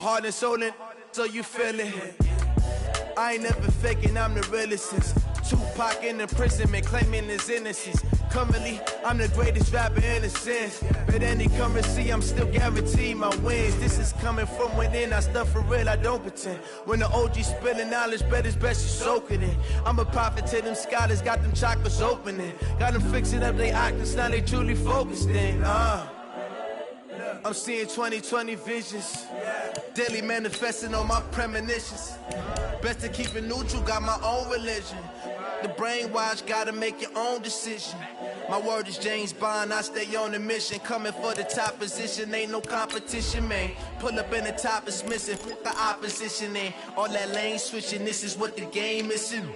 Heart and soul, and so you feel it. I ain't never faking, I'm the realest since Tupac in imprisonment, claiming his innocence. Currently, I'm the greatest rapper in a sense. But any currency, I'm still guaranteed my wins. This is coming from within, I stuff for real, I don't pretend. When the OG spilling knowledge, bet it's best you soak it in. I'm a prophet to them scholars, got them chakras opening. Got them fixing up they octaves, now they truly focused in. I'm seeing 2020 visions, daily manifesting on my premonitions. Best to keep it neutral, got my own religion. The brainwash, gotta make your own decision. My word is James Bond, I stay on a mission. Coming for the top position, ain't no competition, man. Pull up in the top is missing, put the opposition in. All that lane switching, this is what the game is in.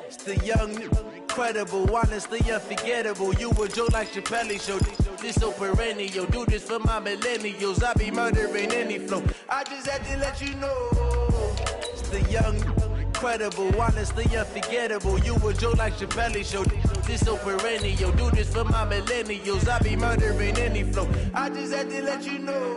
It's the young, incredible, honestly unforgettable. You a joke like Chappelle show. This so perennial, do this for my millennials. I be murdering any flow. I just had to let you know. It's the young, incredible, honestly unforgettable. You a joke like Chappelle show. This so perennial, do this for my millennials. I be murdering any flow. I just had to let you know.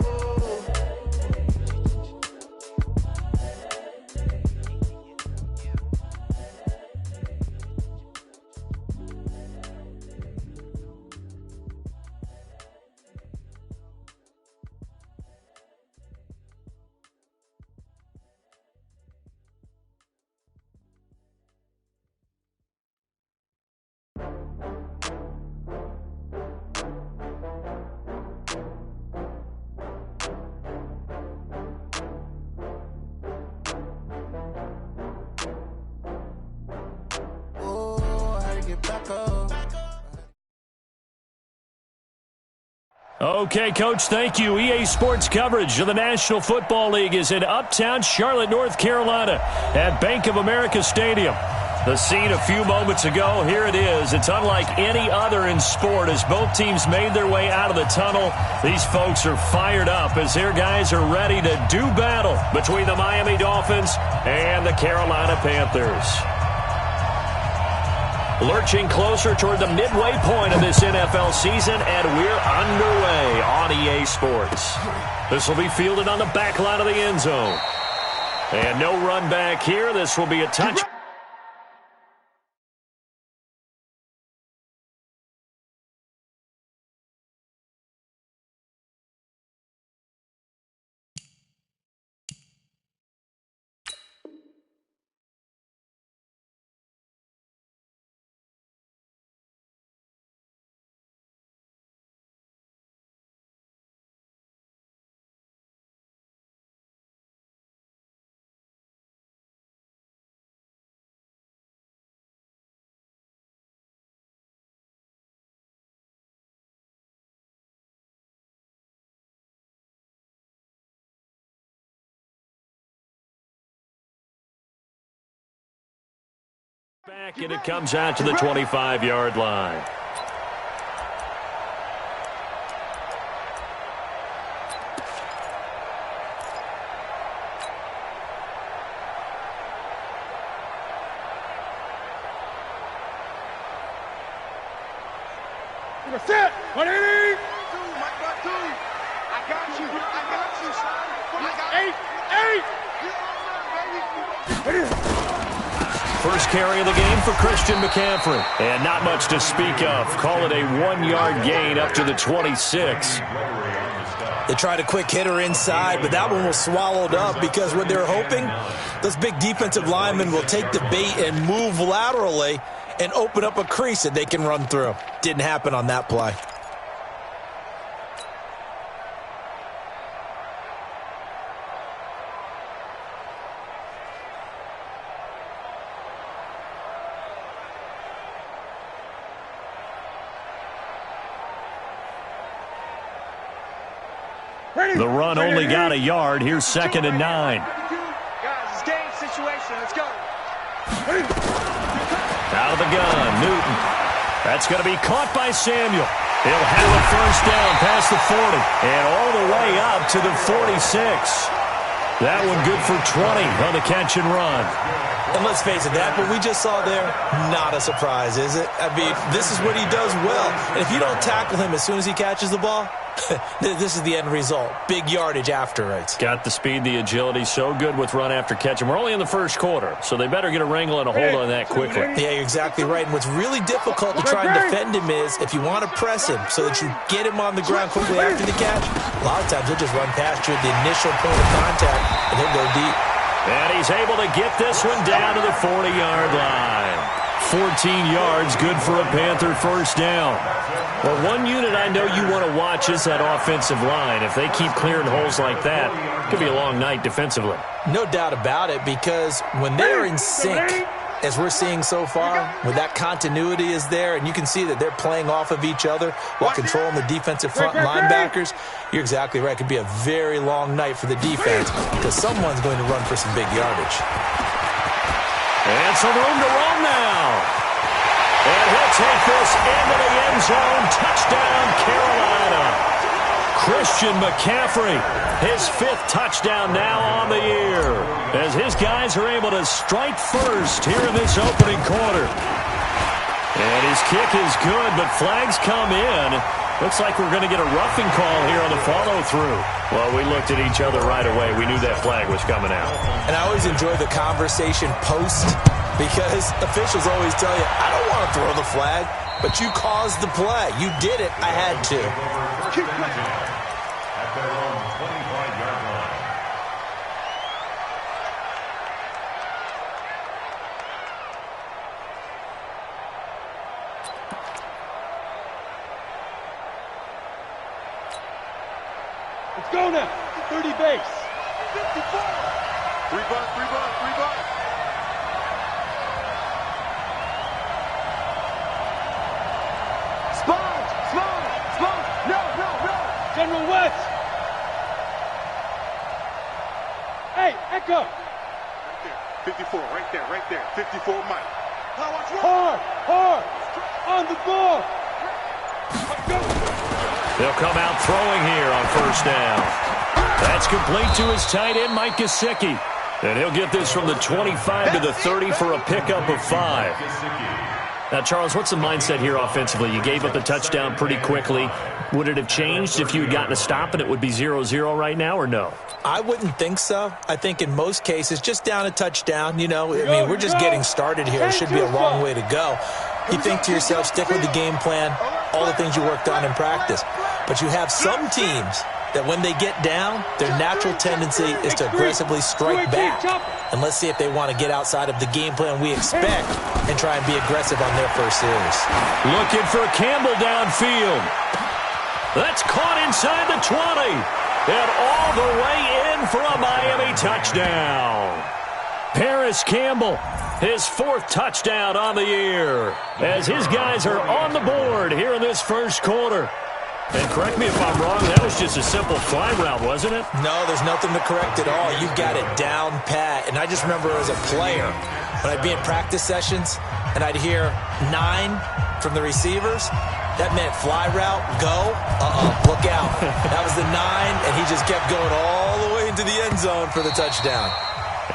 Okay, Coach, thank you. EA Sports coverage of the National Football League is in uptown Charlotte, North Carolina at Bank of America Stadium. The scene a few moments ago, here it is. It's unlike any other in sport as both teams made their way out of the tunnel. These folks are fired up as their guys are ready to do battle between the Miami Dolphins and the Carolina Panthers. Lurching closer toward the midway point of this NFL season, and we're underway on EA Sports. This will be fielded on the back line of the end zone. And no run back here. This will be a touch. Back, and it comes out to the 25-yard line. Set! 180! I got you, son. 8! First carry of the game for Christian McCaffrey. And not much to speak of. Call it a 1-yard gain up to the 26. They tried a quick hitter inside, but that one was swallowed up because what they're hoping, those big defensive linemen will take the bait and move laterally and open up a crease that they can run through. Didn't happen on that play. The run only got a yard. Here's 2nd and 9. Guys, it's game situation. Let's go. Out of the gun, Newton. That's going to be caught by Samuel. He'll have a first down past the 40 and all the way up to the 46. That one good for 20 on the catch and run. And let's face it, that what we just saw there, not a surprise, is it? I mean, this is what he does well. And if you don't tackle him as soon as he catches the ball, this is the end result. Big yardage afterwards. Got the speed, the agility, so good with run after catch. And we're only in the first quarter, so they better get a wrangle and a hold on that quickly. Yeah, you're exactly right. And what's really difficult to try and defend him is if you want to press him so that you get him on the ground quickly after the catch, a lot of times he'll just run past you at the initial point of contact, and he'll go deep. And he's able to get this one down to the 40-yard line. 14 yards, good for a Panther first down. Well, one unit I know you want to watch is that offensive line. If they keep clearing holes like that, it could be a long night defensively. No doubt about it, because when they're in sync, as we're seeing so far, when that continuity is there, and you can see that they're playing off of each other while controlling the defensive front linebackers, you're exactly right. It could be a very long night for the defense because someone's going to run for some big yardage. And some room to roam now. And he'll take this into the end zone. Touchdown, Carolina. Christian McCaffrey, his 5th touchdown now on the year, as his guys are able to strike first here in this opening quarter. And his kick is good, but flags come in. Looks like we're going to get a roughing call here on the follow-through. Well, we looked at each other right away. We knew that flag was coming out. And I always enjoy the conversation post, because officials always tell you, I don't want to throw the flag, but you caused the play. You did it. I had to. Keep playing. At their own 25-yard line. Let's go now. 30 base. 54. Rebuff. Spawn. No. General West. Hey, Echo. Right there. 54, right there. 54, Mike. Hard. On the ball. Let's go. They'll come out throwing here on first down. That's complete to his tight end, Mike Gesicki. And he'll get this from the 25 to the 30 for a pickup of 5. Now, Charles, what's the mindset here offensively? You gave up the touchdown pretty quickly. Would it have changed if you had gotten a stop and it would be 0-0 right now, or no? I wouldn't think so. I think in most cases, just down a touchdown, we're just getting started here. It should be a long way to go. You think to yourself, stick with the game plan, all the things you worked on in practice. But you have some teams that when they get down, their natural tendency is to aggressively strike back. And let's see if they want to get outside of the game plan we expect and try and be aggressive on their first series. Looking for Campbell downfield. That's caught inside the 20. And all the way in for a Miami touchdown. Paris Campbell, his 4th touchdown on the year, as his guys are on the board here in this first quarter. And correct me if I'm wrong, that was just a simple fly route, wasn't it? No, there's nothing to correct at all. You've got it down pat. And I just remember as a player, when I'd be in practice sessions and I'd hear 9 from the receivers, that meant fly route, go, look out. That was the 9, and he just kept going all the way into the end zone for the touchdown.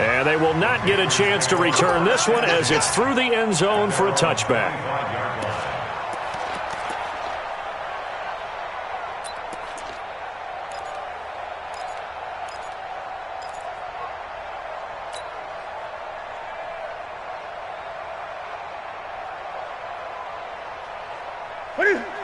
And they will not get a chance to return this one as it's through the end zone for a touchback.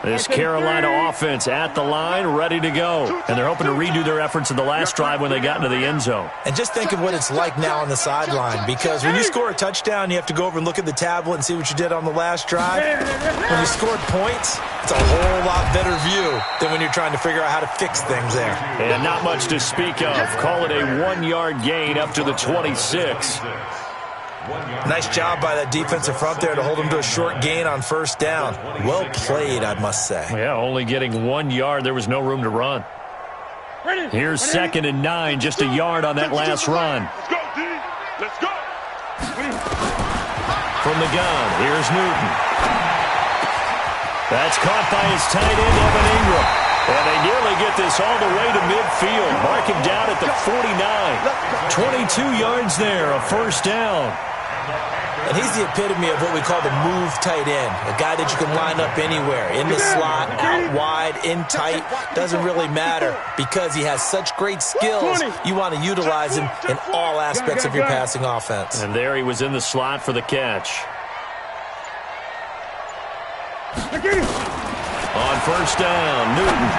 This Carolina offense at the line, ready to go. And they're hoping to redo their efforts in the last drive when they got into the end zone. And just think of what it's like now on the sideline, because when you score a touchdown, you have to go over and look at the tablet and see what you did on the last drive. When you scored points, it's a whole lot better view than when you're trying to figure out how to fix things there. And not much to speak of. Call it a 1-yard gain up to the 26. Nice job by that defensive front there to hold them to a short gain on first down. Well played, I must say. Yeah, only getting 1 yard. There was no room to run. Here's 2nd and 9, just a yard on that last run. Let's go, D. Let's go. From the gun, here's Newton. That's caught by his tight end, Evan Ingram. And they nearly get this all the way to midfield. Mark him down at the 49. 22 yards there, a first down. And he's the epitome of what we call the move tight end, a guy that you can line up anywhere, in the slot, out wide, in tight, doesn't really matter because he has such great skills. You want to utilize him in all aspects of your passing offense. And there he was in the slot for the catch. On first down, Newton.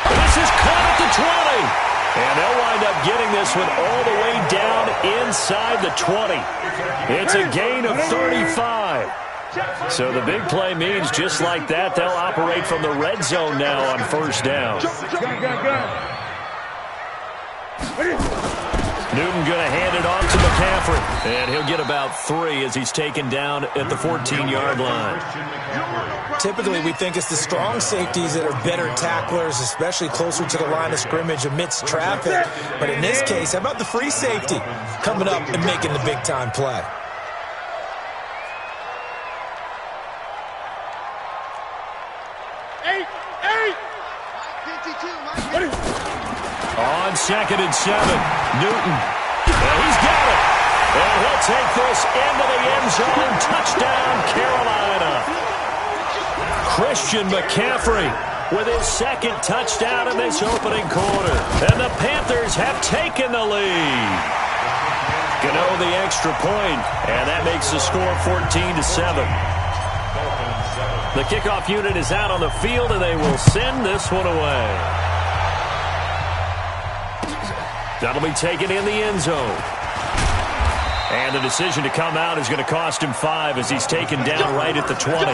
This is caught at the 20. And they'll wind up getting this one all the way down inside the 20. It's a gain of 35. So the big play means just like that, they'll operate from the red zone now on first down. Newton going to hand it off to McCaffrey. And he'll get about 3 as he's taken down at the 14-yard line. Typically, we think it's the strong safeties that are better tacklers, especially closer to the line of scrimmage amidst traffic. But in this case, how about the free safety coming up and making the big-time play? On 2nd and 7, Newton. And he's got it. And he'll take this into the end zone. Touchdown, Carolina. Christian McCaffrey with his 2nd touchdown in this opening quarter. And the Panthers have taken the lead. Gano the extra point, and that makes the score 14-7. The kickoff unit is out on the field, and they will send this one away. That'll be taken in the end zone. And the decision to come out is going to cost him 5 as he's taken down right at the 20.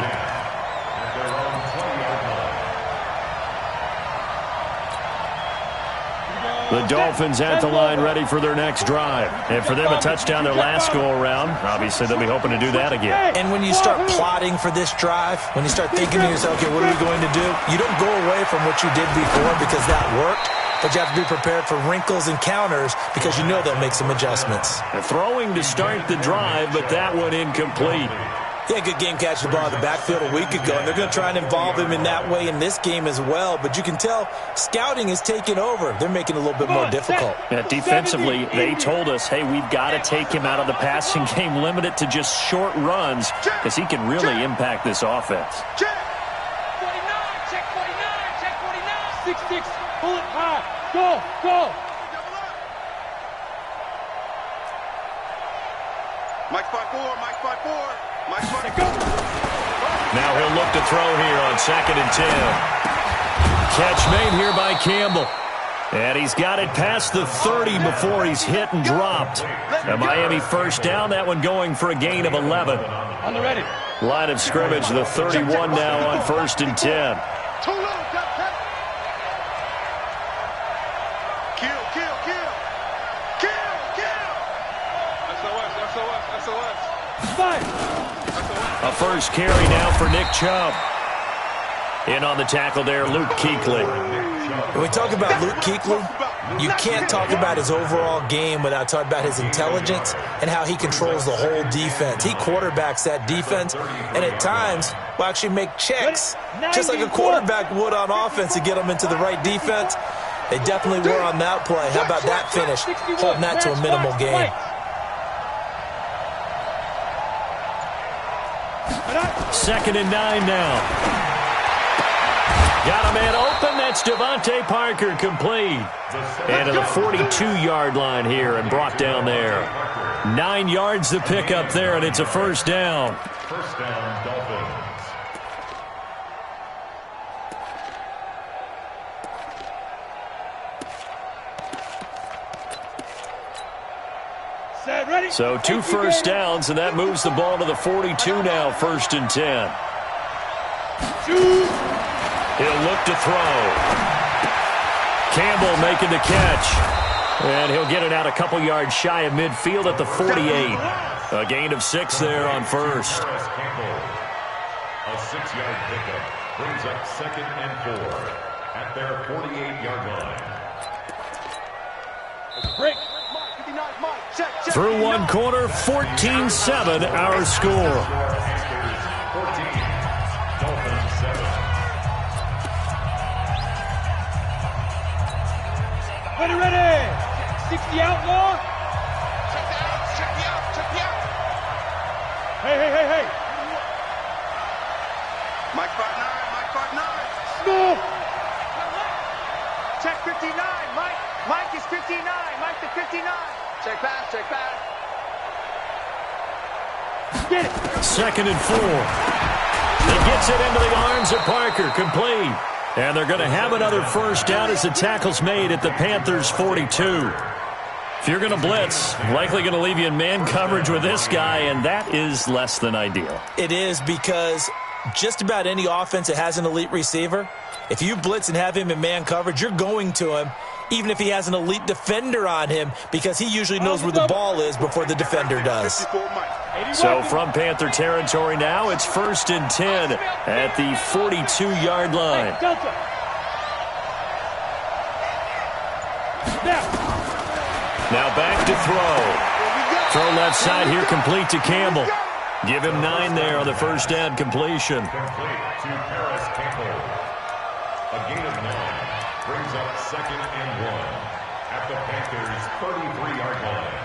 The Dolphins at the line ready for their next drive. And for them, a touchdown their last go-around. Obviously, they'll be hoping to do that again. And when you start plotting for this drive, when you start thinking to yourself, okay, what are we going to do? You don't go away from what you did before because that worked. But you have to be prepared for wrinkles and counters because you know they'll make some adjustments. Throwing to start the drive, but that one incomplete. Yeah, good game catching the ball in the backfield a week ago, and they're going to try and involve him in that way in this game as well. But you can tell scouting is taking over. They're making it a little bit more difficult. Yeah, defensively, they told us, hey, we've got to take him out of the passing game, limit it to just short runs because he can really impact this offense. Check 49, check 49, check 49. 6-6, pull it high. Go. Mike 5-4, Mike 5-4. Mike 5-4. Now he'll look to throw here on 2nd and 10. Catch made here by Campbell. And he's got it past the 30 before he's hit and dropped. A Miami first down, that one going for a gain of 11. On the ready. Line of scrimmage, the 31 now on 1st and 10. A first carry now for Nick Chubb. In on the tackle there, Luke Kuechly. When we talk about Luke Kuechly, you can't talk about his overall game without talking about his intelligence and how he controls the whole defense. He quarterbacks that defense, and at times will actually make checks, just like a quarterback would on offense to get them into the right defense. They definitely were on that play. How about that finish, holding that to a minimal gain. Second and 9 now. Got a man open. That's Devontae Parker complete. And to the 42-yard line here and brought down there. 9 yards to pick up there, and it's a first down. First down, Dolphins. So 2 first downs, and that moves the ball to the 42 now, 1st and 10. He'll look to throw. Campbell making the catch. And he'll get it out a couple yards shy of midfield at the 48. A gain of 6 there on first. Campbell, a 6-yard pickup brings up 2nd and 4 at their 48-yard line. Break. Through one quarter, 14-7 our score. 14, Dolphins 7. Ready. 60 outlaw. Check the out. Hey. Mike front 9, Mike front 9. Smooth. Check 59, Mike. Mike is 59. Mike to 59. Check pass. Get it. 2nd and 4. He gets it into the arms of Parker, complete. And they're going to have another first down as the tackle's made at the Panthers' 42. If you're going to blitz, likely going to leave you in man coverage with this guy, and that is less than ideal. It is, because just about any offense that has an elite receiver, if you blitz and have him in man coverage, you're going to him, even if he has an elite defender on him, because he usually knows where the ball is before the defender does. So from Panther territory now, it's 1st and 10 at the 42-yard line. Delta. Now back to throw. Throw left side here, complete to Campbell. Give him 9 there on the first down completion. Complete to Paris Campbell. A gain of 9 brings up 2nd and 1 at the Panthers' 33-yard line.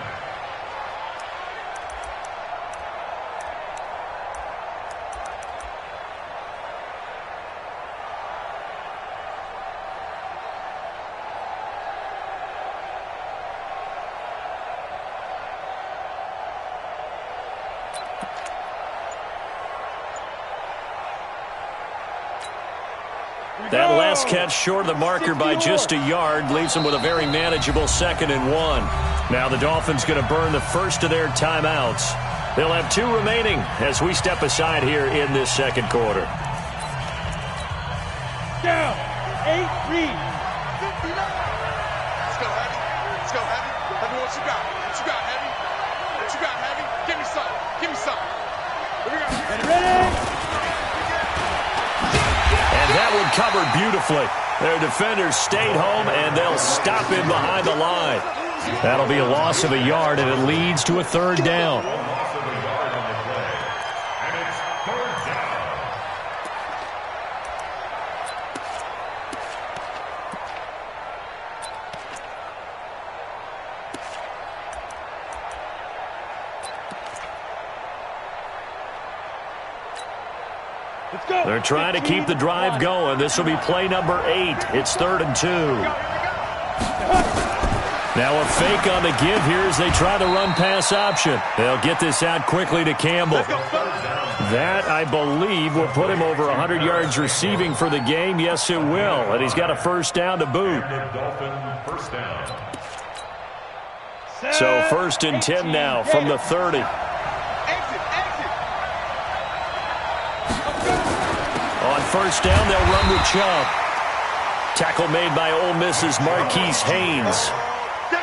That last catch short of the marker by just a yard leaves them with a very manageable 2nd and 1. Now the Dolphins going to burn the first of their timeouts. They'll have 2 remaining as we step aside here in this second quarter. Down. 8 read. Let's go, Heavy. Let's go, Heavy. Heavy, what you got? What you got, Heavy? What you got, Heavy? Give me something. Give me something. What we got? Ready? And that one covered beautifully. Their defenders stayed home, and they'll stop him behind the line. That'll be a loss of a yard, and it leads to a 3rd down. Loss of a yard on the play. And it's 3rd down. Let's go. They're trying to keep the drive going. This will be play number 8. It's 3rd and 2. Now a fake on the give here as they try the run-pass option. They'll get this out quickly to Campbell. That, I believe, will put him over 100 yards receiving for the game. Yes, it will. And he's got a first down to boot. Dolphin first down. So 1st and 10 now from the 30. On first down, they'll run with Chubb. Tackle made by Ole Miss's Marquise Haynes.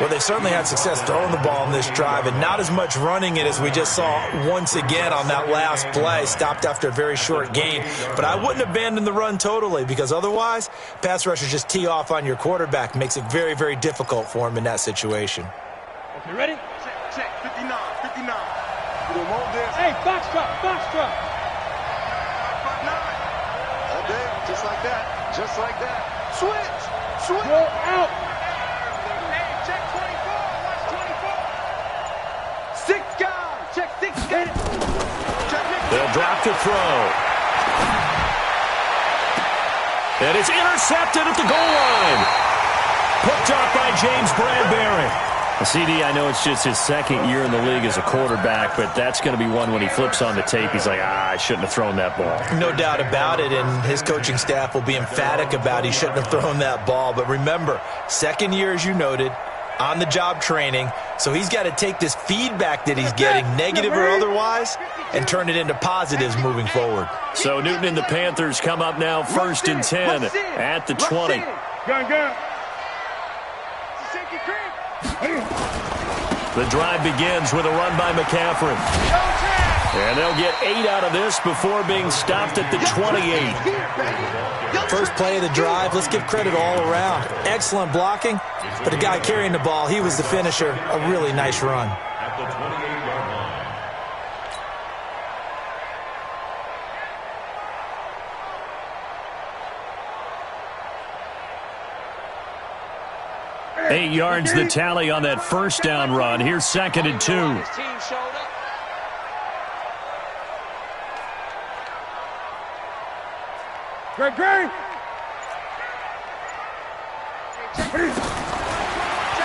Well, they certainly had success throwing the ball in this drive, and not as much running it as we just saw once again on that last play. Stopped after a very short gain. But I wouldn't abandon the run totally, because otherwise, pass rushers just tee off on your quarterback. Makes it very, very difficult for him in that situation. Okay, ready? Check. 59. We don't want this. Hey, box drop. All day, just like that. Just like that. Switch. Go out. Check 24. Watch 24. 6 guys. Check 6 guys. They'll drop to throw. And it's intercepted at the goal line. Picked up by James Bradbury. CD, I know it's just his 2nd year in the league as a quarterback, but that's going to be one when he flips on the tape, he's like, I shouldn't have thrown that ball. No doubt about it, and his coaching staff will be emphatic about he shouldn't have thrown that ball. But remember, 2nd year, as you noted, on-the-job training, so he's got to take this feedback that he's getting, negative or otherwise, and turn it into positives moving forward. So Newton and the Panthers come up now 1st and 10 at the 20. Gun. The drive begins with a run by McCaffrey. And they'll get 8 out of this before being stopped at the 28. First play of the drive, let's give credit all around. Excellent blocking, but the guy carrying the ball, he was the finisher. A really nice run. At the 28-yard line. 8 yards the tally on that first down run. Here's 2nd and 2. His team showed up. Great.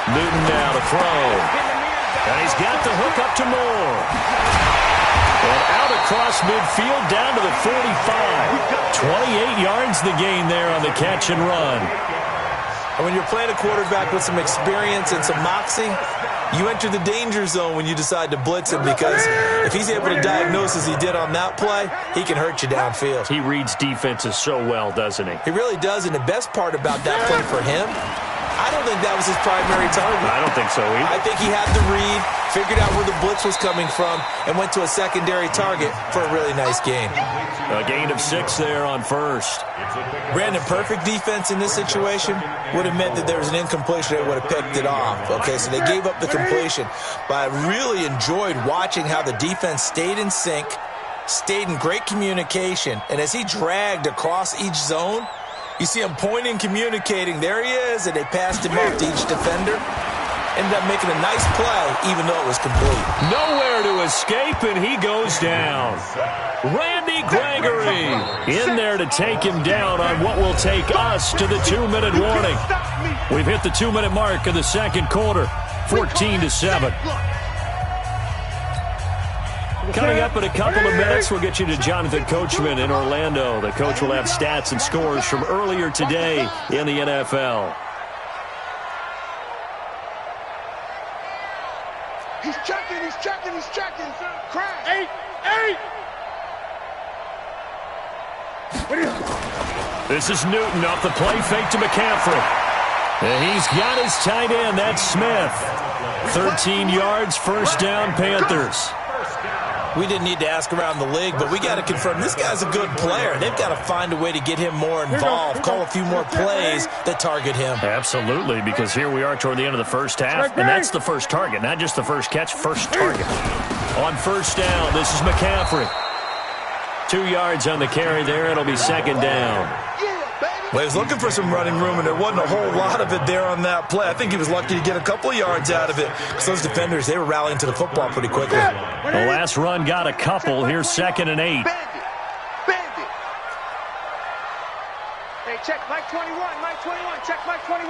Newton now to throw. And he's got the hook up to Moore. And out across midfield down to the 45. 28 yards the gain there on the catch and run. And when you're playing a quarterback with some experience and some moxie, you enter the danger zone when you decide to blitz him, because if he's able to diagnose as he did on that play, he can hurt you downfield. He reads defenses so well, doesn't he? He really does, and the best part about that play for him, I don't think that was his primary target. I don't think so either. I think he had the read, figured out where the blitz was coming from, and went to a secondary target for a really nice gain. A gain of 6 there on first. Brandon, perfect defense in this situation would have meant that there was an incompletion. They would have picked it off. Okay, so they gave up the completion. But I really enjoyed watching how the defense stayed in sync, stayed in great communication, and as he dragged across each zone, you see him pointing, communicating. There he is, and they passed him off to each defender. Ended up making a nice play, even though it was complete. Nowhere to escape, and he goes down. Randy Gregory in there to take him down on what will take us to the 2-minute warning. We've hit the 2-minute mark of the second quarter, 14-7. Coming up in a couple of minutes, we'll get you to Jonathan Coachman in Orlando. The coach will have stats and scores from earlier today in the NFL. He's checking. Crash. 8. This is Newton off the play fake to McCaffrey. And he's got his tight end. That's Smith. 13 yards, first down, Panthers. We didn't need to ask around the league, but we got to confirm this guy's a good player. They've got to find a way to get him more involved, call a few more plays that target him. Absolutely, because here we are toward the end of the first half, and that's the first target, not just the first catch, first target. On first down, this is McCaffrey. 2 yards on the carry there. It'll be second down. Well, he was looking for some running room, and there wasn't a whole lot of it there on that play. I think he was lucky to get a couple of yards out of it, because those defenders, they were rallying to the football pretty quickly. The last run got a couple. Here's 2nd and 8. Bandit. Hey, check Mike 21. Check Mike 21.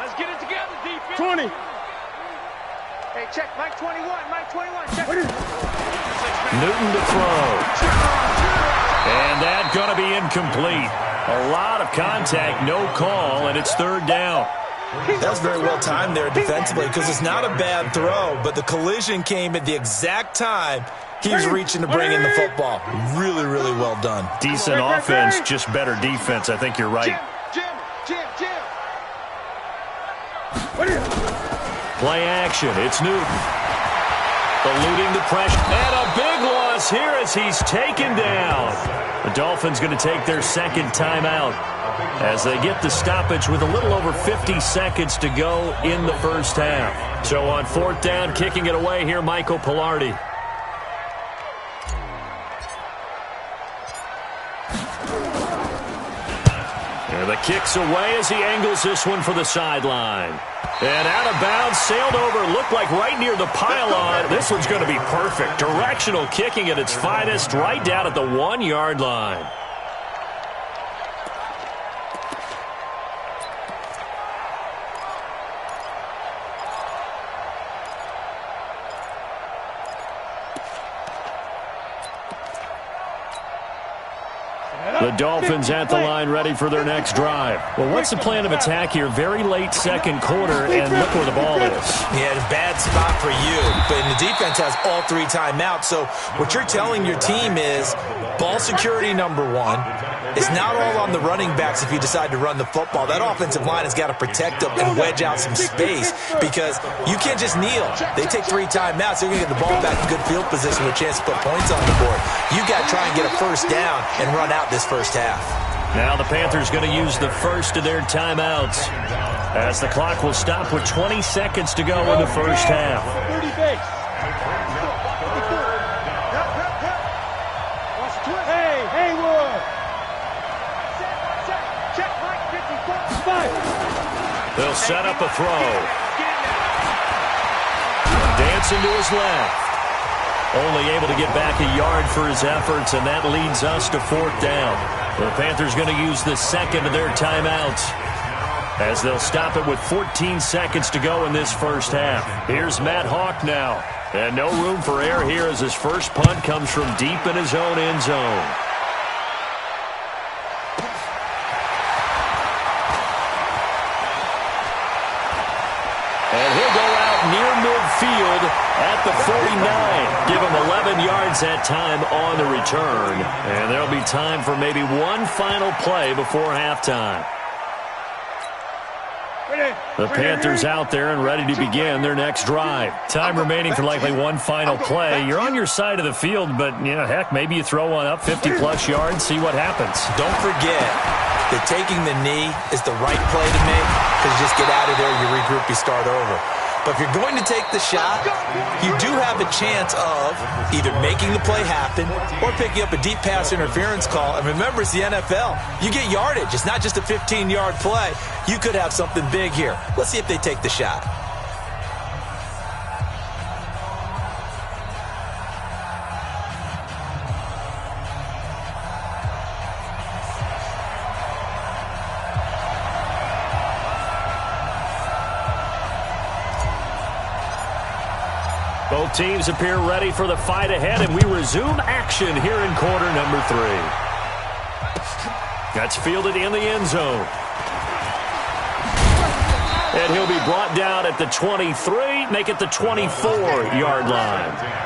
Let's get it together, defense. 20. Hey, check Mike 21. Check. Newton to throw. And that's going to be incomplete. A lot of contact, no call, and it's third down. That was very well timed there defensively, because it's not a bad throw, but the collision came at the exact time he was reaching to bring in the football. Really, really well done. Decent offense, just better defense. I think you're right. Jim. Play action. It's Newton. Eluding the pressure. And a big loss here as he's taken down. The Dolphins going to take their second timeout as they get the stoppage with a little over 50 seconds to go in the first half. So on fourth down, kicking it away here, Michael Pilardi. And the kick's away as he angles this one for the sideline. And out of bounds, sailed over, looked like right near the pylon. This one's going to be perfect. Directional kicking at its finest, right down at the 1-yard line. The Dolphins at the line ready for their next drive. Well, what's the plan of attack here? Very late second quarter, and look where the ball is. Yeah, a bad spot for you, but the defense has all 3 timeouts. So what you're telling your team is ball security number 1. It's not all on the running backs if you decide to run the football. That offensive line has got to protect them and wedge out some space, because you can't just kneel. They take 3 timeouts. They're going to get the ball back in good field position with a chance to put points on the board. You got to try and get a first down and run out this first half. Now the Panthers going to use the first of their timeouts as the clock will stop with 20 seconds to go in the first half. 30 base. Hey, Haywood. Check Mike 54. They'll set up a throw. Dancing to his left. only able to get back a yard for his efforts, and that leads us to 4th down. The Panthers going to use the second of their timeouts, as they'll stop it with 14 seconds to go in this first half. Here's Matt Hawk now. And no room for error here as his first punt comes from deep in his own end zone. And he'll go out near midfield at the 49. Give him 11 yards that time on the return. And there'll be time for maybe one final play before halftime. The Panthers out there and ready to begin their next drive. Time remaining for likely one final play. You're on your side of the field, but, heck, maybe you throw one up 50-plus yards, see what happens. Don't forget that taking the knee is the right play to make, because you just get out of there, you regroup, you start over. But if you're going to take the shot, you do have a chance of either making the play happen or picking up a deep pass interference call. And remember, it's the NFL. You get yardage. It's not just a 15-yard play. You could have something big here. Let's see if they take the shot. Both teams appear ready for the fight ahead, and we resume action here in quarter number 3. That's fielded in the end zone. And he'll be brought down at the 23, make it the 24-yard line.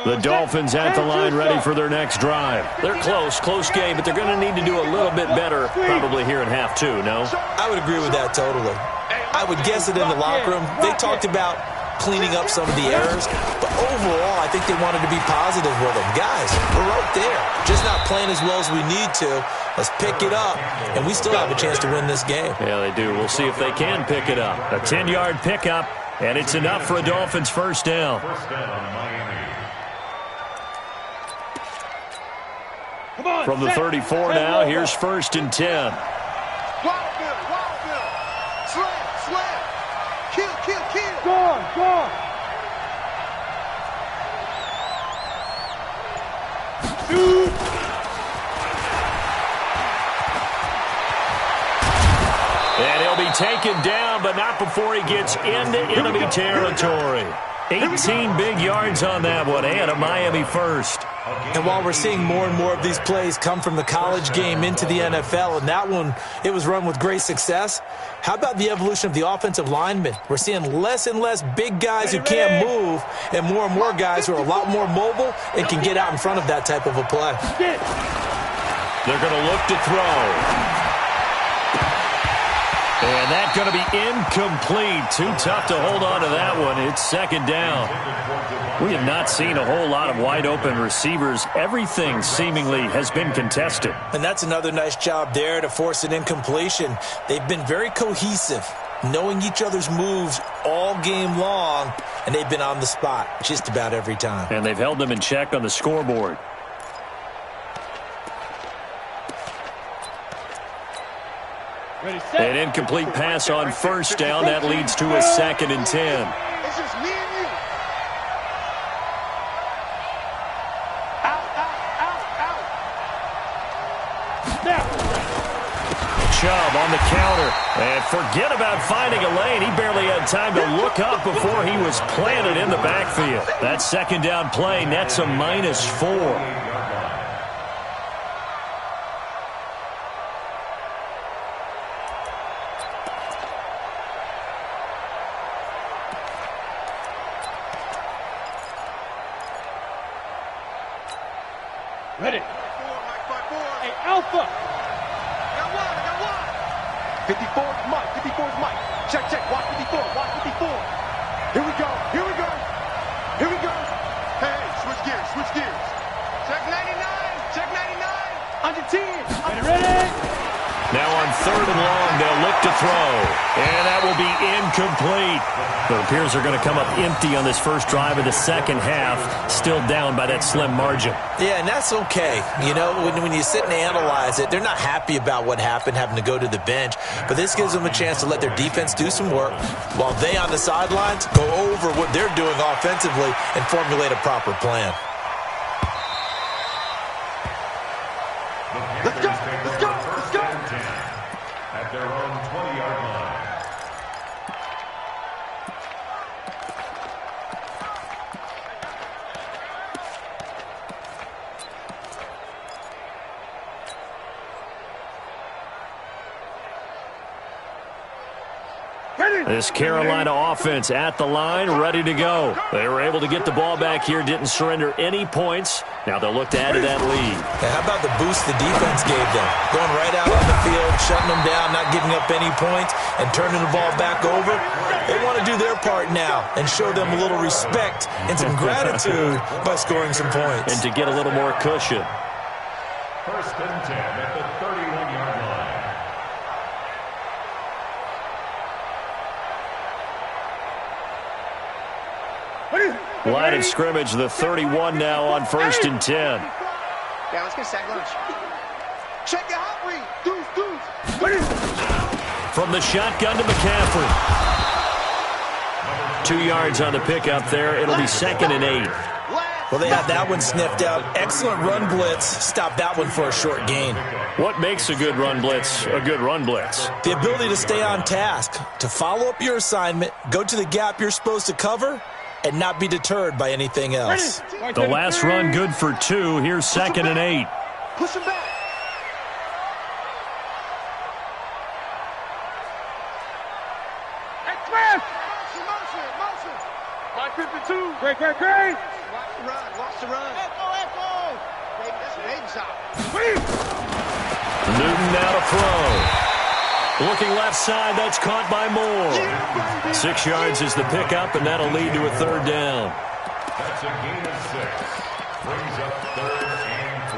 The Dolphins at the line ready for their next drive. They're close game, but they're going to need to do a little bit better probably here in half 2, no? I would agree with that totally. I would guess that in the locker room, they talked about cleaning up some of the errors, but overall, I think they wanted to be positive with them. Guys, we're right there. Just not playing as well as we need to. Let's pick it up, and we still have a chance to win this game. Yeah, they do. We'll see if they can pick it up. A 10-yard pickup, and it's enough for a Dolphins first down. From the 34 now, here's 1st and 10. Wild Bill. Slam. Kill. Go on. Shoot. And he'll be taken down, but not before he gets into enemy territory. 18 big yards on that one, and a Miami first. And while we're seeing more and more of these plays come from the college game into the NFL, and that one, it was run with great success, how about the evolution of the offensive linemen? We're seeing less and less big guys who can't move and more guys who are a lot more mobile and can get out in front of that type of a play. They're going to look to throw. And that's going to be incomplete. Too tough to hold on to that one. It's 2nd down. We have not seen a whole lot of wide-open receivers. Everything seemingly has been contested. And that's another nice job there to force an incompletion. They've been very cohesive, knowing each other's moves all game long, and they've been on the spot just about every time. And they've held them in check on the scoreboard. An incomplete pass on 1st down. That leads to a 2nd and 10. It's just me and you. Out. Chubb on the counter. And forget about finding a lane. He barely had time to look up before he was planted in the backfield. That 2nd down play nets a -4. Ready. Hey, Alpha. I got one. 54's Mike. Check. Watch 54. Here we go. Hey, switch gears. Check 99. Under 10. Ready. Now on 3rd and long, they'll look to throw. And that will be incomplete. It appears they're going to come up empty on this first drive of the second half, still down by that slim margin. Yeah, and that's okay. You know, when you sit and analyze it, they're not happy about what happened, having to go to the bench. But this gives them a chance to let their defense do some work while they on the sidelines go over what they're doing offensively and formulate a proper plan. Let's go, let's go, let's go. At their own 20-yard line. This Carolina offense at the line, ready to go. They were able to get the ball back here, didn't surrender any points. Now they'll look to add to that lead. Yeah, how about the boost the defense gave them? Going right out on the field, shutting them down, not giving up any points, and turning the ball back over. They want to do their part now and show them a little respect and some gratitude by scoring some points. And to get a little more cushion. 1st and 10 at the 31-yard line. Line of scrimmage, the 31 now on 1st and 10. Yeah, let's get sack lunch. Check it out, read. Deuce. From the shotgun to McCaffrey. 2 yards on the pickup there. It'll be 2nd and 8. Well, they had that one sniffed out. Excellent run blitz. Stop that one for a short gain. What makes a good run blitz a good run blitz? The ability to stay on task, to follow up your assignment, go to the gap you're supposed to cover, and not be deterred by anything else. The last run good for 2. Here's 2nd and 8. Push him back. Express! Motion. Mike Pippen 2. Great. Watch the run. Echo. Baby, that's a baby shot. Newton now to throw. Looking left side, that's caught by Moore. 6 yards is the pickup, and that'll lead to a 3rd down. That's a gain of 6. Brings up 3rd and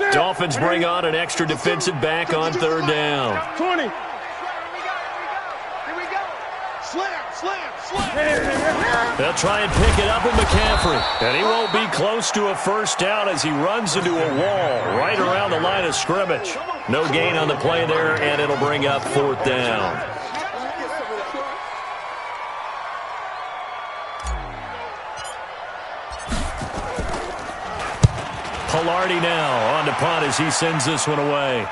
3. Dolphins bring on an extra defensive back on 3rd down. 20. Here we go. Slam. They'll try and pick it up with McCaffrey. And he won't be close to a 1st down as he runs into a wall right around the line of scrimmage. No gain on the play there, and it'll bring up 4th down. Pilardi now on to punt as he sends this one away.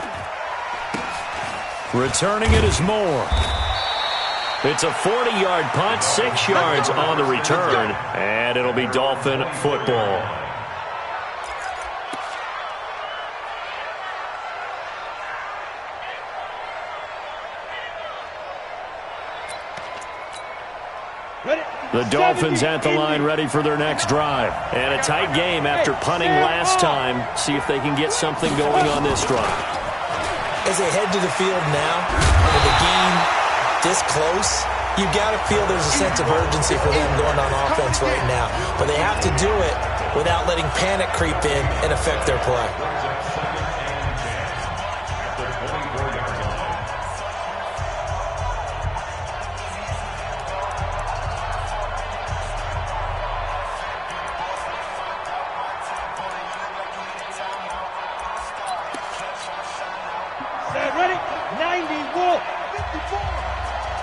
Returning it is Moore. It's a 40-yard punt, 6 yards on the return, and it'll be Dolphin football. The Dolphins at the line ready for their next drive. And a tight game after punting last time. See if they can get something going on this drive. As they head to the field now, with the game this close, you got to feel there's a sense of urgency for them going on offense right now. But they have to do it without letting panic creep in and affect their play. Ready? 90, Wolf. 54.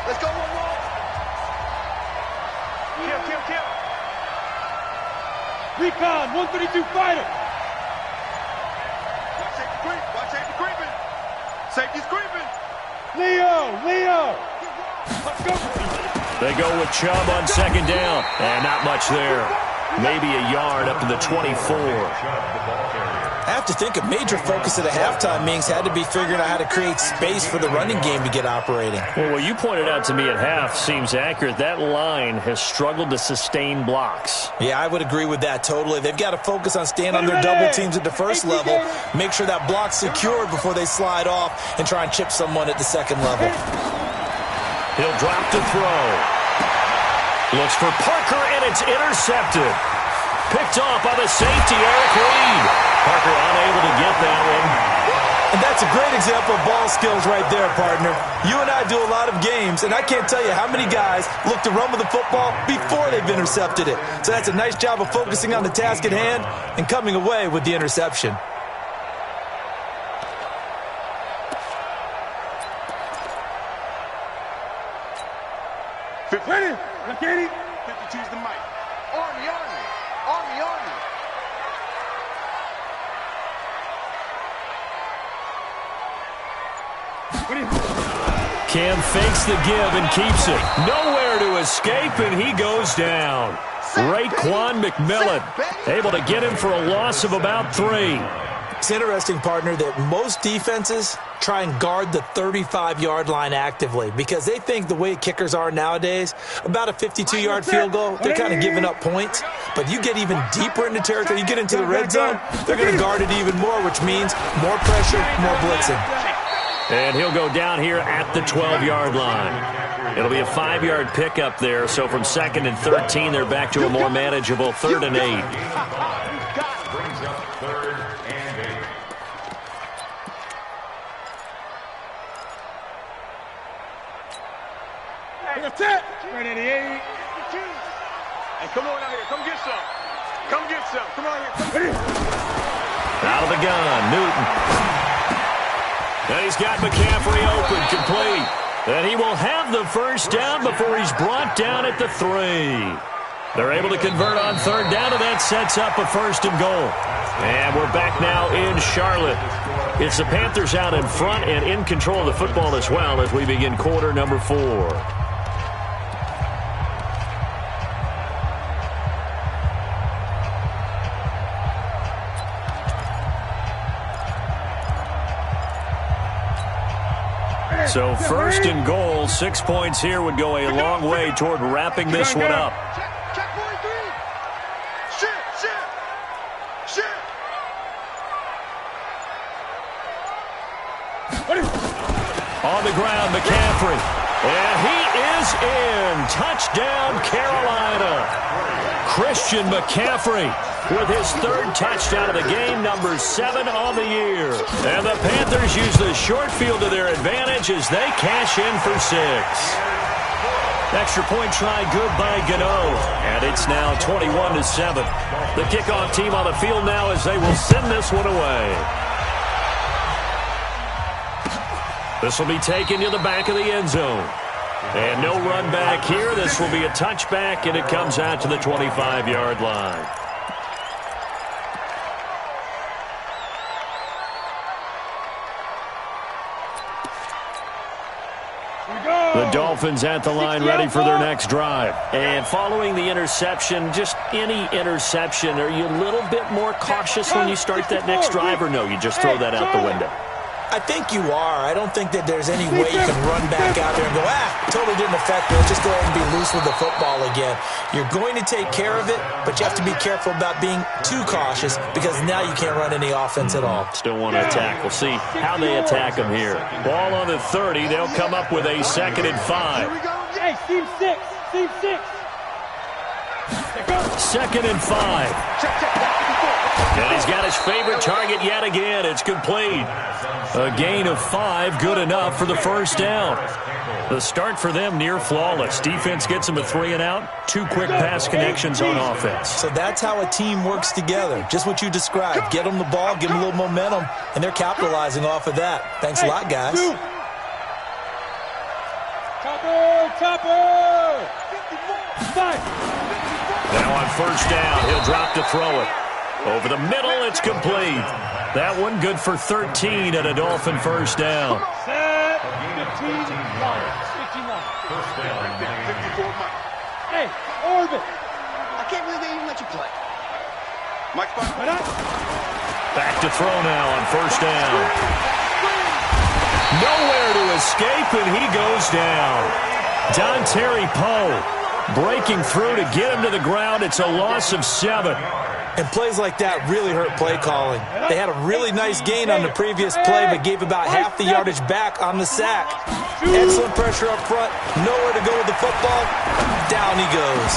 Let's go, Wolf. Kill. Recon, 132 fighter. Watch safety creeping. Safety's creeping. Leo. Let's go. They go with Chubb on 2nd down. And not much there. Maybe a yard up to the 24. I have to think a major focus at a halftime meetings had to be figuring out how to create space for the running game to get operating. Well, what you pointed out to me at half seems accurate. That line has struggled to sustain blocks. Yeah, I would agree with that totally. They've got to focus on staying on their double teams at the first level, make sure that block's secured before they slide off and try and chip someone at the second level. He'll drop to throw. Looks for Parker, and it's intercepted. Picked off by the safety, Eric Reed. Parker unable to get that one. And that's a great example of ball skills right there, partner. You and I do a lot of games, and I can't tell you how many guys look to run with the football before they've intercepted it. So that's a nice job of focusing on the task at hand and coming away with the interception. Ready? Ready? 52's the mic. Army, Army. Army, Army. Cam fakes the give and keeps it. Nowhere to escape, and he goes down. Raekwon McMillan able to get him for a loss of about 3. It's interesting, partner, that most defenses try and guard the 35-yard line actively because they think the way kickers are nowadays, about a 52-yard field goal, they're kind of giving up points. But you get even deeper into territory, you get into the red zone, they're going to guard it even more, which means more pressure, more blitzing. And he'll go down here at the 12-yard line. It'll be a 5-yard pickup there, so from 2nd and 13, they're back to a more manageable 3rd and 8. Brings up 3rd and 8. That's it. 388. Hey, come on out here. Come get some. Come get some. Come on here. Out of the gun, Newton. And he's got McCaffrey open, complete. And he will have the first down before he's brought down at the 3. They're able to convert on 3rd down, and that sets up a 1st and goal. And we're back now in Charlotte. It's the Panthers out in front and in control of the football as well as we begin quarter number 4. So 1st and goal, 6 points here would go a long way toward wrapping this one up. Check 43. Shit. On the ground, McCaffrey. And he is in. Touchdown, Carolina. Christian McCaffrey with his 3rd touchdown of the game, number 7 on the year. And the Panthers use the short field to their advantage as they cash in for 6. Extra point try good by Gano. And it's now 21-7. The kickoff team on the field now as they will send this one away. This will be taken to the back of the end zone. And no run back here. This will be a touchback, and it comes out to the 25-yard line. The Dolphins at the line ready for their next drive. And following the interception, just any interception, are you a little bit more cautious when you start that next drive, or no, you just throw that out the window? I think you are. I don't think that there's any way you can run back out there and go, totally didn't affect me. Let's just go ahead and be loose with the football again. You're going to take care of it, but you have to be careful about being too cautious because now you can't run any offense at all. Still want to attack. We'll see how they attack them here. Ball on the 30. They'll come up with a 2nd and 5. Hey, team 6. Team 6. 2nd and 5. And he's got his favorite target yet again. It's complete. A gain of 5, good enough for the 1st down. The start for them near flawless. Defense gets them a 3 and out. 2 quick pass connections on offense. So that's how a team works together. Just what you described. Get them the ball, give them a little momentum, and they're capitalizing off of that. Thanks a lot, guys. Chopper! Now on 1st down, he'll drop to throw it. Over the middle, it's complete. That one good for 13 at a Dolphin 1st down. Set. 15 line. 15 line. Hey, Orbit. I can't believe they even let you play. Mike Spot. Back to throw now on 1st down. Nowhere to escape, and he goes down. Dontari Poe breaking through to get him to the ground. It's a loss of 7. And plays like that really hurt play calling. They had a really nice gain on the previous play, but gave about half the yardage back on the sack. Excellent pressure up front. Nowhere to go with the football. Down he goes.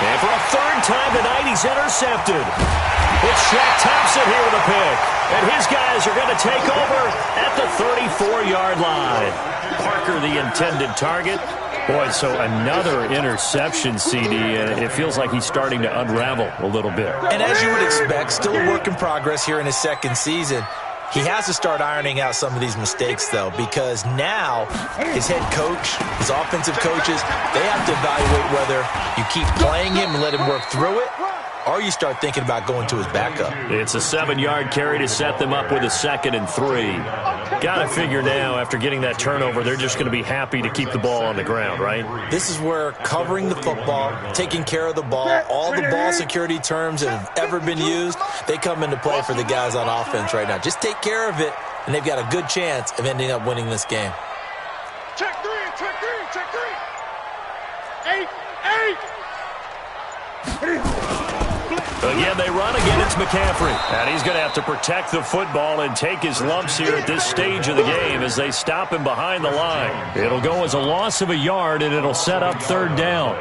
And for a third time tonight, he's intercepted. It's Shaq Thompson here with a pick. And his guys are going to take over at the 34-yard line. Parker, the intended target. Boy, so another interception, CD, and it feels like he's starting to unravel a little bit. And as you would expect, still a work in progress here in his second season. He has to start ironing out some of these mistakes, though, because now his head coach, his offensive coaches, they have to evaluate whether you keep playing him and let him work through it, or you start thinking about going to his backup. It's a 7-yard carry to set them up with a 2nd and 3. Got to figure now, after getting that turnover, they're just going to be happy to keep the ball on the ground, right? This is where covering the football, taking care of the ball, all the ball security terms that have ever been used, they come into play for the guys on offense right now. Just take care of it, and they've got a good chance of ending up winning this game. Check 3, check 3, check 3. 8. Again, they run again. It's McCaffrey. And he's going to have to protect the football and take his lumps here at this stage of the game as they stop him behind the line. It'll go as a loss of a yard, and it'll set up 3rd down.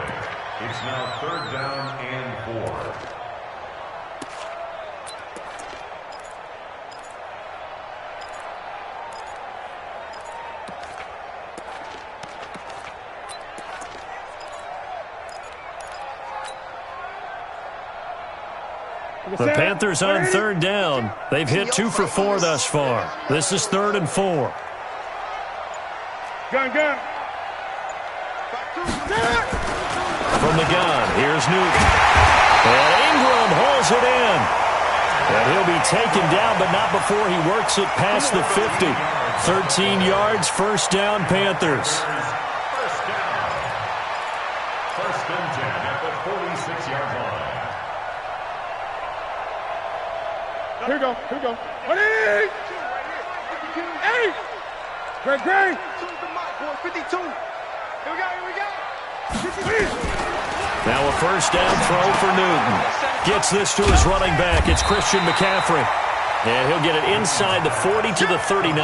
It's now 3rd down and 4. The Panthers on 3rd down. They've hit 2 for 4 thus far. This is 3rd and 4. Gun. From the gun, here's Newton. And Ingram hauls it in. And he'll be taken down, but not before he works it past the 50. 13 yards, 1st down, Panthers. First and 10 at the 46-yard line. Here we go. 28. 8. Great. 52. Here we go. Now a 1st down throw for Newton. Gets this to his running back. It's Christian McCaffrey. And he'll get it inside the 40 to the 39.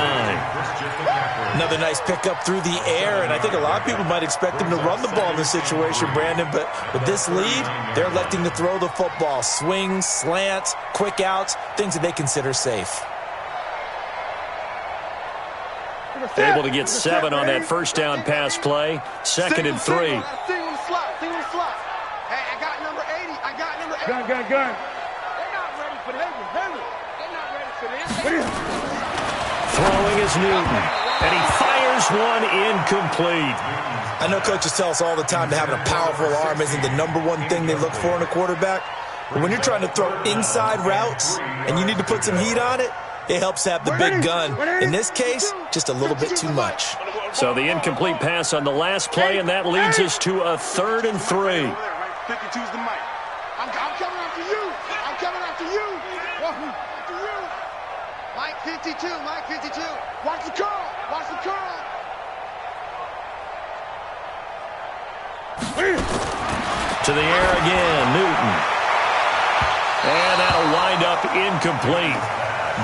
Another nice pickup through the air, and I think a lot of people might expect him to run the ball in this situation, Brandon, but with this lead, they're electing to throw the football. Swings, slants, quick outs, things that they consider safe. Able to get 7 on that 1st down pass play. 2nd and 3. Single slot. Hey, I got number 80. Gun. They're not ready for this. They're not ready for this. Throwing is Newton. And he fires one incomplete. I know coaches tell us all the time that having a powerful arm isn't the number one thing they look for in a quarterback. But when you're trying to throw inside routes and you need to put some heat on it, it helps have the big gun. In this case, just a little bit too much. So the incomplete pass on the last play, and that leads us to a 3rd and 3. 52's the mic. I'm coming after you. Mike 52. Watch the curl. To the air again, Newton. And that'll wind up incomplete.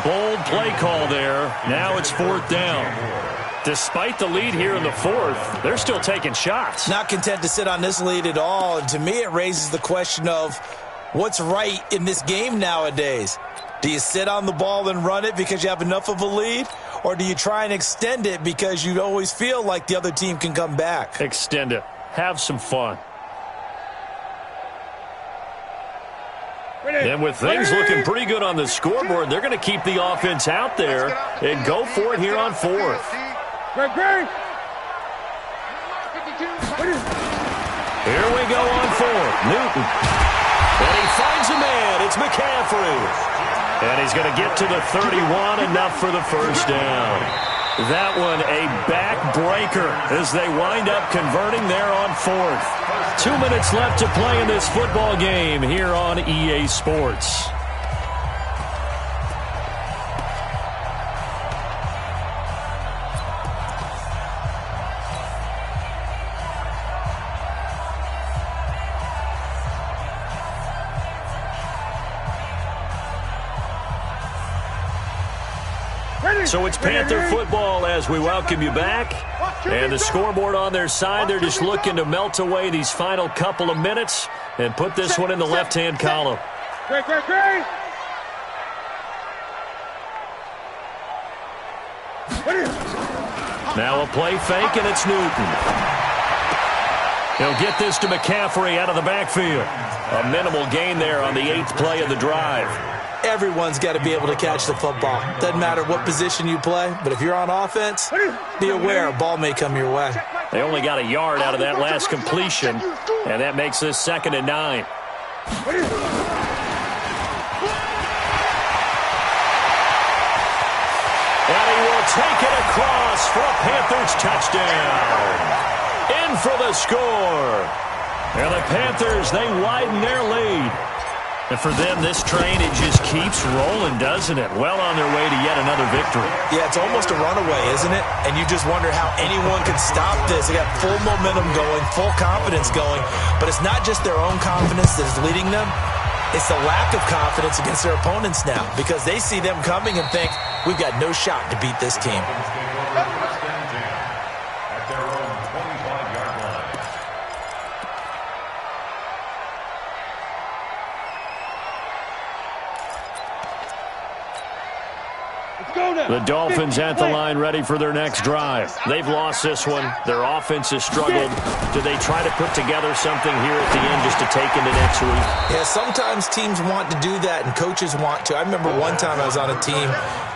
Bold play call there. Now it's 4th down. Despite the lead here in the 4th, they're still taking shots. Not content to sit on this lead at all, and to me it raises the question of what's right in this game nowadays. Do you sit on the ball and run it because you have enough of a lead, or do you try and extend it because you always feel like the other team can come back? Extend it. Have some fun. And with things looking pretty good on the scoreboard, they're going to keep the offense out there and go for it here on 4th. Great. Here we go on 4th. Newton. And he finds a man. It's McCaffrey. And he's going to get to the 31, enough for the 1st down. That one a backbreaker as they wind up converting there on 4th. 2 minutes left to play in this football game here on EA Sports. So it's Panther football as we welcome you back. And the scoreboard on their side, they're just looking to melt away these final couple of minutes and put this one in the left-hand column. Now a play fake, and it's Newton. He'll get this to McCaffrey out of the backfield. A minimal gain there on the 8th play of the drive. Everyone's got to be able to catch the football. Doesn't matter what position you play, but if you're on offense, be aware a ball may come your way. They only got a yard out of that last completion, and that makes this 2nd and 9. And he will take it across for a Panthers touchdown. In for the score. And the Panthers, they widen their lead. And for them, this train, it just keeps rolling, doesn't it? Well on their way to yet another victory. Yeah, it's almost a runaway, isn't it? And you just wonder how anyone could stop this. They got full momentum going, full confidence going. But it's not just their own confidence that is leading them. It's the lack of confidence against their opponents now, because they see them coming and think, we've got no shot to beat this team. The Dolphins at the line ready for their next drive. They've lost this one. Their offense has struggled. Do they try to put together something here at the end just to take into next week? Yeah, sometimes teams want to do that and coaches want to. I remember one time I was on a team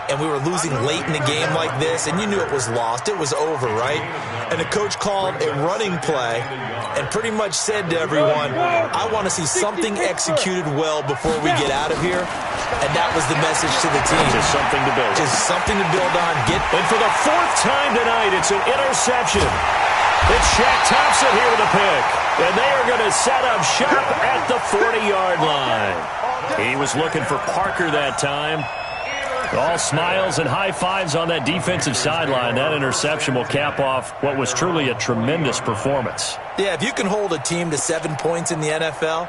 and we were losing late in a game like this, and you knew it was lost. It was over, right? And the coach called a running play and pretty much said to everyone, I want to see something executed well before we get out of here. And that was the message to the team. Just something to build on. Just something to build on. And for the 4th time tonight, it's an interception. It's Shaq Thompson here with a pick. And they are going to set up shop at the 40-yard line. He was looking for Parker that time. All smiles and high fives on that defensive sideline. That interception will cap off what was truly a tremendous performance. Yeah, if you can hold a team to 7 points in the NFL,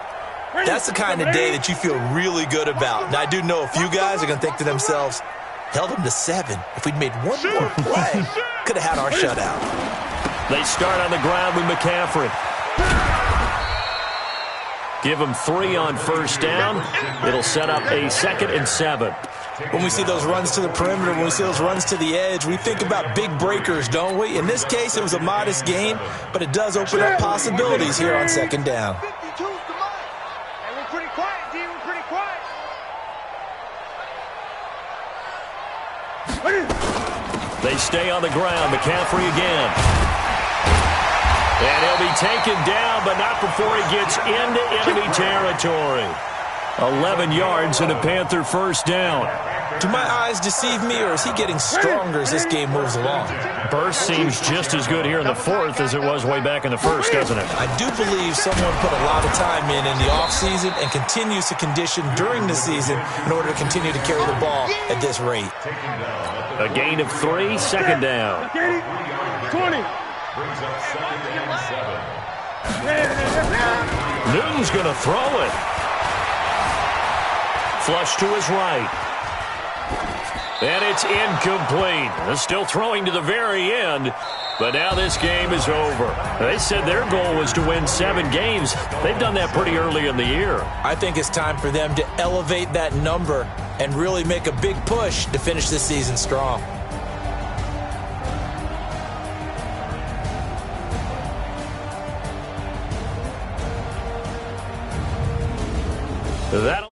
that's the kind of day that you feel really good about. Now, I do know a few guys are going to think to themselves, held them to 7. If we'd made one more play, could have had our shutout. They start on the ground with McCaffrey. Give them 3 on first down. It'll set up a 2nd and 7. When we see those runs to the perimeter, when we see those runs to the edge, we think about big breakers, don't we? In this case, it was a modest gain, but it does open up possibilities here on 2nd down. They stay on the ground. McCaffrey again. And he'll be taken down, but not before he gets into enemy territory. 11 yards and a Panther first down. Do my eyes deceive me, or is he getting stronger as this game moves along? Burst seems just as good here in the 4th as it was way back in the 1st, doesn't it? I do believe someone put a lot of time in the offseason and continues to condition during the season in order to continue to carry the ball at this rate. A gain of 3, 2nd down. 20. Newton's going to throw it. Flush to his right. And it's incomplete. They're still throwing to the very end, but now this game is over. They said their goal was to win 7 games. They've done that pretty early in the year. I think it's time for them to elevate that number and really make a big push to finish this season strong. That'll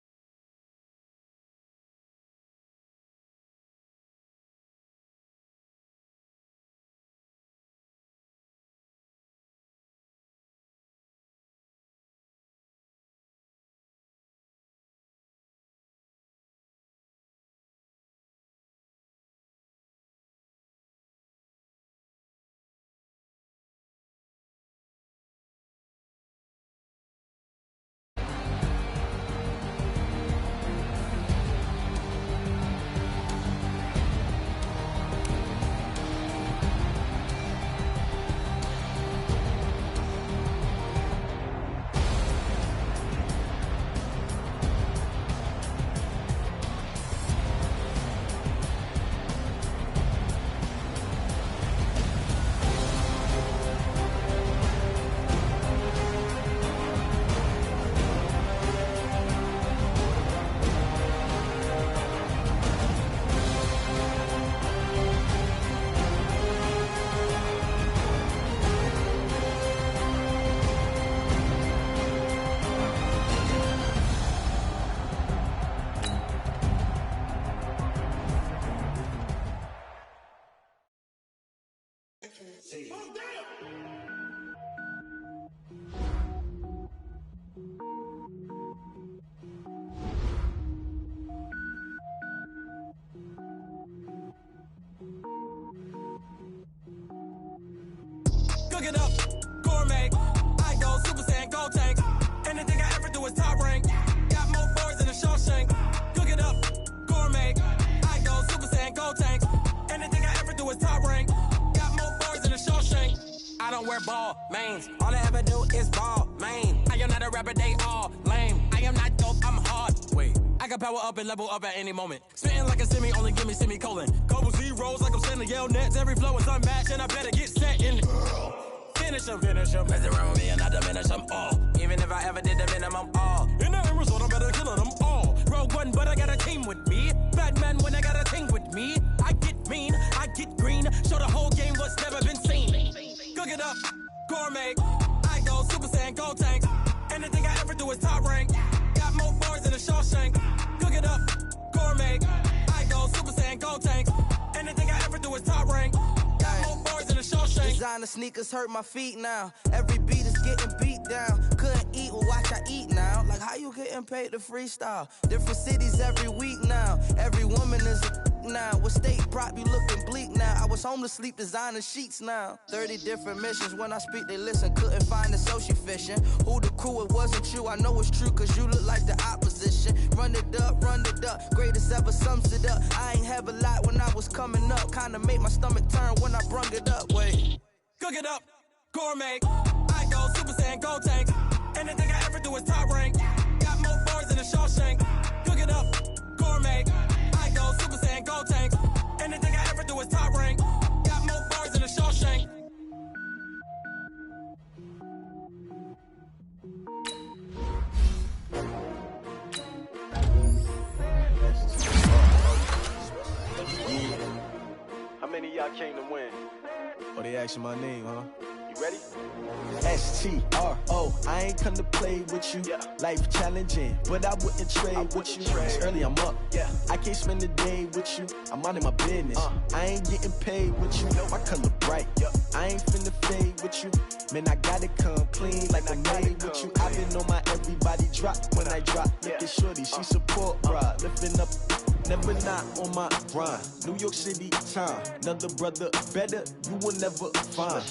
Cook it up, gourmet. I go Super Saiyan, gold tank. Anything I ever do is top rank. Got more boards than a Shawshank. Cook it up, gourmet. I go Super Saiyan, gold tank. Anything I ever do is top rank. Got more boards than a Shawshank. I don't wear ball mains. All I ever do is ball main. I am not a rapper, they all lame. I am not dope, I'm hard. Wait, I can power up and level up at any moment. Spitting like a semi, only give me semicolon. Couple zeros like I'm sending yell nets. Every flow is unmatched and I better get set in. Finish them. Mess around with me and I diminish them all. Even if I ever did the minimum, all. In the end result, I'm better killing them all. Rogue One, but I got a team with me. Batman when I got a team with me. I get mean, I get green. Show the whole game what's never been seen. Cook it up, gourmet. I go Super Saiyan, gold tank. Anything I ever do is top rank. Got more bars than a Shawshank. Cook it up, gourmet. I go Super Saiyan, gold tank. Anything I ever do is top rank. Got more bars than a Shawshank. Designer sneakers hurt my feet now. Every beat is getting beat down. Couldn't eat, well watch I eat now. Like how you getting paid to freestyle? Different cities every week now. Every woman is a now. What state prop you looking bleak now? I was home to sleep designing sheets now. 30 different missions. When I speak they listen. Couldn't find the social fishing. Who the crew, it wasn't you. I know it's true cause you look like the opposition. Run it up. Greatest ever sums it up. I ain't have a lot when I was coming up. Kinda made my stomach turn when I brung it up. Wait. Cook it up, gourmet. I go Super Saiyan, gold tank. Anything I ever do is top rank. Got more bars than a Shawshank. Cook it up, gourmet. I go Super Saiyan, gold tank. Anything I ever do is top rank. Got more bars than a Shawshank. How many of y'all came to win? Oh, they asking my name, huh? You ready? STRO, I ain't come to play with you. Yeah. Life challenging, but I wouldn't trade with you. It's early, I'm up. Yeah. I can't spend the day with you. I'm minding my business. I ain't getting paid with you. My color bright. I ain't finna fade with you. Man, I gotta come clean like I made with you. I've been on my everybody drop when I drop. Look at shorty, she support, bruh. Lifting up. Never not on my grind. New York City time. Another brother better, you will never find.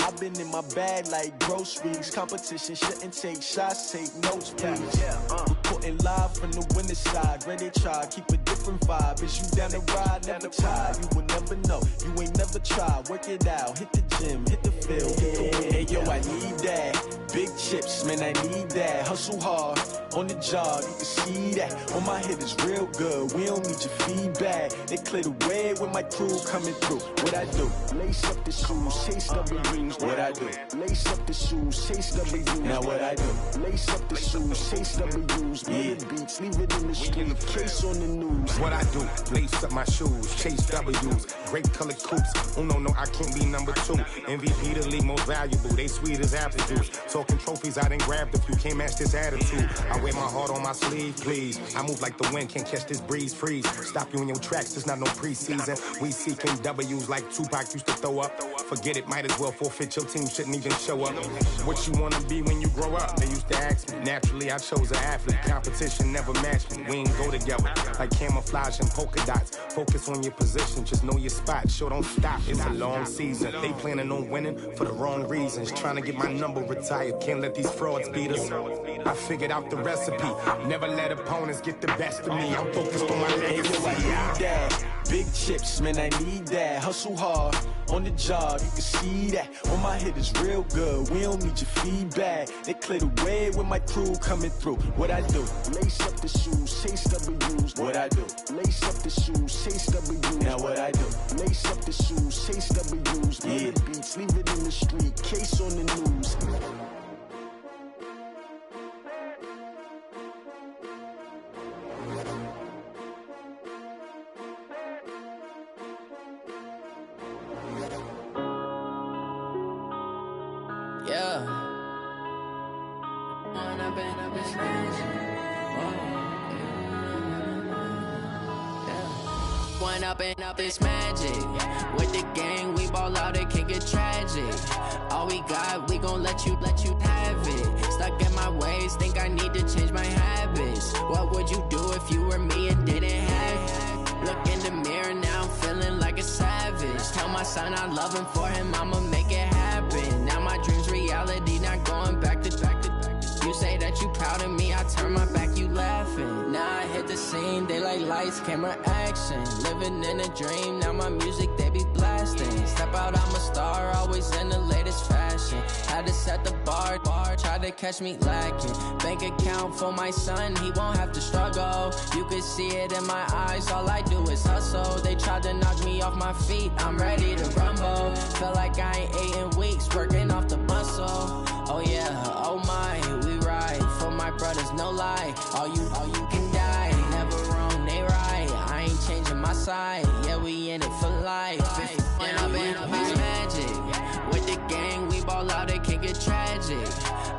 I've been in my bag like groceries. Competition shouldn't take shots, take notes, please. Reporting live from the winning side. Ready to try, keep a different vibe. Is you down the ride, never tired. You will never know, you ain't never tried. Work it out, hit the gym, hit the field, hit the win. Hey yo, I need that. Big chips, man, I need that. Hustle hard, on the job, you can see that. On my head is real good, we don't need your feedback. They clear the way when my crew coming through. What I do? Lace up the shoes, chase W's. What I do? Lace up the shoes, chase W's. Now what I do? Lace up the shoes, chase W's. Yeah. Beats, leave it in the street, case on the news. What I do? Lace up my shoes, chase W's. Great colored coops. Oh no, I can't be number 2. MVP the league most valuable. They sweet as apple juice. Talking trophies, I done grabbed a few. Can't match this attitude. I wear my heart on my sleeve, please. I move like the wind, can't catch this breeze, freeze. Stop you in your tracks, there's not no preseason. We seeking W's like Tupac used to throw up. Forget it, might as well forfeit, your team shouldn't even show up. What you wanna be when you grow up? They used to ask me. Naturally, I chose an athlete. Competition never matched me. We ain't go together like camouflage and polka dots. Focus on your position, just know your spot. Sure, don't stop, it's a long season. They planning on winning for the wrong reasons. Trying to get my number retired, can't let these frauds beat us. I figured out the recipe. Never let opponents get the best of me. I'm focused on my legacy. I need that. Big chips, man, I need that. Hustle hard, on the job, you can see that. On my head is real good, we don't need your feedback. They clear the way when my crew coming through. What I do? Lace up the shoes, chase W's. What I do? Lace up the shoes, chase W's. Now what I do? Lace up the shoes, chase W's. Yeah. Beats, leave it in the street, case on the news. Up and up, it's magic. With the gang, we ball out, they can't get got, we gon' let you have it. Stuck in my ways, think I need to change my habits. What would you do if you were me and didn't have it? Look in the mirror, now I'm feeling like a savage. Tell my son I love him, for him I'ma make it happen. Now my dream's reality, not going back to. You say that you proud of me, I turn my back, you laughing. Now I hit the scene, they like lights, camera, action. Living in a dream, now my music, they be blasting. Step out, I'm a star, always in the latest fashion. Had to set the bar, try to catch me lacking. Bank account for my son, he won't have to struggle. You can see it in my eyes, all I do is hustle. They tried to knock me off my feet, I'm ready to rumble. Feel like I ain't ate in weeks, working off the muscle. Oh yeah, oh my, we ride for my brothers, no lie. All you can die, never wrong, they right. I ain't changing my side, yeah, we in it for life. When I've been magic, with the gang, we ball out, it can get tragic.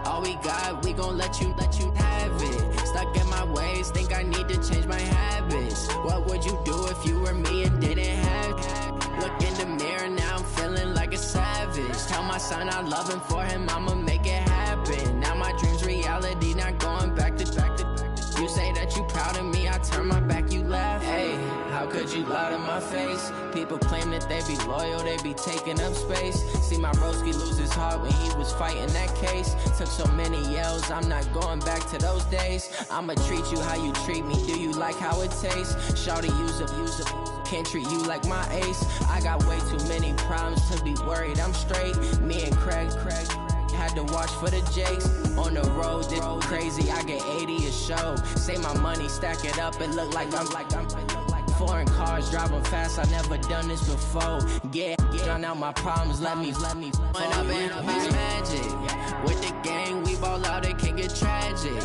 All we got, we gon' let you have it. Stuck in my ways, think I need to change my habits. What would you do if you were me and didn't have it? Look in the mirror, now I'm feeling like a savage. Tell my son I love him, for him I'ma make it happen. Now my dream's reality, not going back to. You say that you proud of me, I turn my back, you laugh. Hey, how could you lie to my face? People claim that they be loyal, they be taking up space. See my broski lose his heart when he was fighting that case. Took so many yells, I'm not going back to those days. I'ma treat you how you treat me, do you like how it tastes? Shawty, use up. Can't treat you like my ace. I got way too many problems to be worried, I'm straight. Me and Craig had to watch for the Jakes. On the road, this crazy, I get 80 a show. Say my money, stack it up, it look like I'm foreign cars, driving fast, I never done this before. Drown out my problems, let me. When I've been magic, with the gang, we ball out, it can get tragic.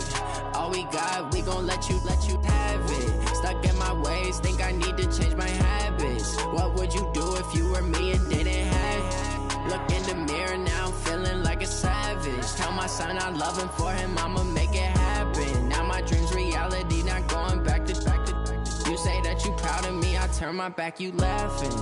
All we got, we gon' let you have it. Stuck in my ways, think I need to change my habits. What would you do if you were me and didn't have it? Look in the mirror, now I'm feeling like a savage. Tell my son I love him, for him I'ma make it happen. Now my dream's reality, not going back to. You say that you proud of me, I turn my back, you laughing.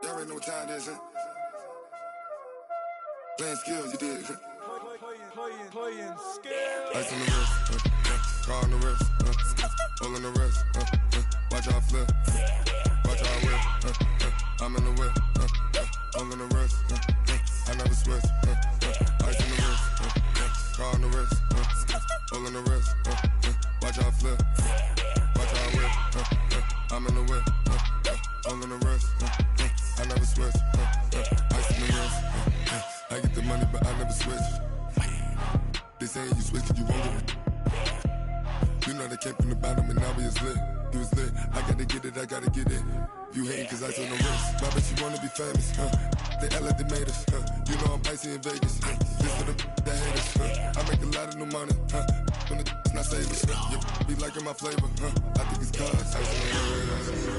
Y'all already know what time it is, huh? Playing skills, you did. Playing skills. Ice on the wrist, car on the wrist, all on the wrist, watch out flip, watch out whip, I'm in the whip, all on the wrist, I never switch, ice on the wrist, car on the wrist, all on the wrist, watch out flip, watch out whip, I'm in the whip, all on the wrist, I never switch, ice on the wrist. I get the money, but I never switch. They saying you switch it, you won't get it. You know they came from the bottom and now we is lit. You was lit, I gotta get it, I gotta get it. You hating cause I on the wrist. My bitch, you wanna be famous, They act like they made us, You know I'm icy in Vegas, This for the that hate us, I make a lot of new money, When the not saving, Be liking my flavor, I think it's cause ice on the wrist.